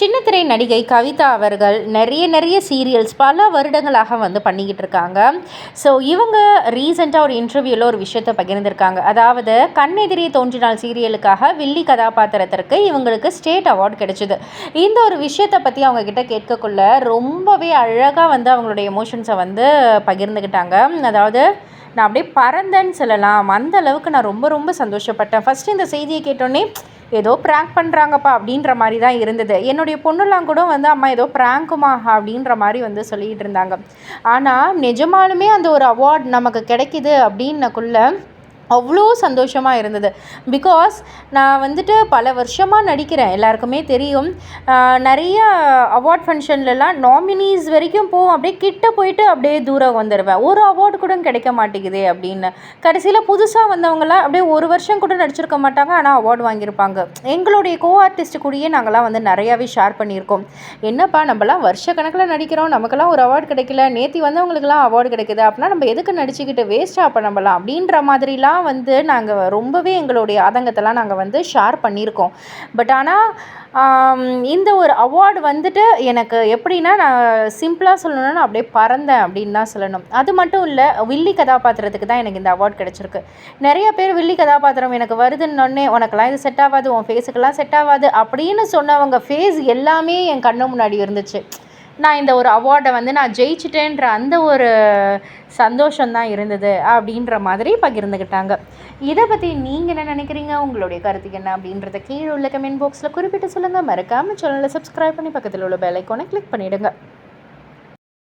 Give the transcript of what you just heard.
சின்னத்திரை நடிகை கவிதா அவர்கள் நிறைய சீரியல்ஸ் பல வருடங்களாக வந்து பண்ணிக்கிட்டு இருக்காங்க. ஸோ இவங்க ரீசெண்டாக ஒரு இன்டர்வியூவில் ஒரு விஷயத்தை பகிர்ந்திருக்காங்க. அதாவது கண்ணெதிரே தோன்றினால் சீரியலுக்காக வில்லி கதாபாத்திரத்திற்கு இவங்களுக்கு ஸ்டேட் அவார்டு கிடைச்சிது. இந்த ஒரு விஷயத்தை பற்றி அவங்க கிட்ட கேட்கக்குள்ள ரொம்பவே அழகாக வந்து அவங்களுடைய எமோஷன்ஸை வந்து பகிர்ந்துக்கிட்டாங்க. அதாவது நான் அப்படியே பறந்தேன்னு சொல்லலாம். அந்த அளவுக்கு நான் ரொம்ப சந்தோஷப்பட்டேன். ஃபஸ்ட்டு இந்த செய்தியை கேட்டோன்னே ஏதோ ப்ராங்க் பண்ணுறாங்கப்பா அப்படின்ற மாதிரி தான் இருந்தது. என்னுடைய பொண்ணுலாம் கூட வந்து அம்மா ஏதோ ப்ராங்க்குமா அப்படின்ற மாதிரி வந்து சொல்லிகிட்டு இருந்தாங்க. ஆனால் நிஜமாலுமே அந்த ஒரு அவார்ட் நமக்கு கிடைக்கிது அப்படின்னக்குள்ள அவ்வளோ சந்தோஷமாக இருந்தது. பிகாஸ் நான் வந்துட்டு பல வருஷமாக நடிக்கிறேன், எல்லாருக்குமே தெரியும். நிறைய அவார்ட் ஃபங்க்ஷன்லலாம் நாமினிஸ் வரைக்கும் போகும், அப்படியே கிட்ட போயிட்டு அப்படியே தூரம் வந்துடுவேன். ஒரு அவார்டு கூட கிடைக்க மாட்டேங்குது அப்படின்னு. கடைசியில் புதுசாக வந்தவங்களாம் அப்படியே ஒரு வருஷம் கூட நடிச்சிருக்க மாட்டாங்க, ஆனால் அவார்டு வாங்கியிருப்பாங்க. எங்களுடைய கோ ஆர்டிஸ்ட் கூடயே நாங்கள்லாம் வந்து நிறையாவே ஷேர் பண்ணியிருக்கோம். என்னப்பா நம்மலாம் வருஷ கணக்கில் நடிக்கிறோம், நமக்கெல்லாம் ஒரு அவார்டு கிடைக்கல, நேற்று வந்தவங்களுக்குலாம் அவார்டு கிடைக்குது, அப்படின்னா நம்ம எதுக்கு நடிச்சுக்கிட்டு வேஸ்ட்டாக அப்போ நம்மலாம் அப்படின்ற மாதிரிலாம் வந்து நாங்கள் ரொம்பவே எங்களுடைய ஆதங்கத்தெல்லாம் நாங்கள் வந்து ஷேர் பண்ணியிருக்கோம். பட் ஆனால் இந்த ஒரு அவார்டு வந்துட்டு எனக்கு எப்படின்னா, நான் சிம்பிளாக சொல்லணும்னா அப்படியே பறந்தேன் அப்படின்னு தான் சொல்லணும். அது மட்டும் இல்லை, வில்லி கதாபாத்திரத்துக்கு தான் எனக்கு இந்த அவார்டு கிடச்சிருக்கு. நிறைய பேர் வில்லி கதாபாத்திரம் எனக்கு வருதுன்னொடனே உனக்கெல்லாம் இது செட் ஆகாது, உன் ஃபேஸுக்கெல்லாம் செட் ஆகாது அப்படின்னு சொன்னவங்க ஃபேஸ் எல்லாமே என் கண்ணு முன்னாடி இருந்துச்சு. நான் இந்த ஒரு அவார்டை வந்து நான் ஜெயிச்சிட்டேன்ற அந்த ஒரு சந்தோஷம்தான் இருந்தது அப்படின்ற மாதிரி பகிர்ந்துக்கிட்டாங்க. இதை பற்றி நீங்கள் என்ன நினைக்கிறீங்க? உங்களுடைய கருத்து என்ன அப்படின்றத கீழே உள்ள கமெண்ட் பாக்ஸில் குறிப்பிட்டு சொல்லுங்கள். மறக்காமல் சேனலை சப்ஸ்கிரைப் பண்ணி பக்கத்தில் உள்ள பெல் ஐக்கானை கிளிக் பண்ணிவிடுங்க.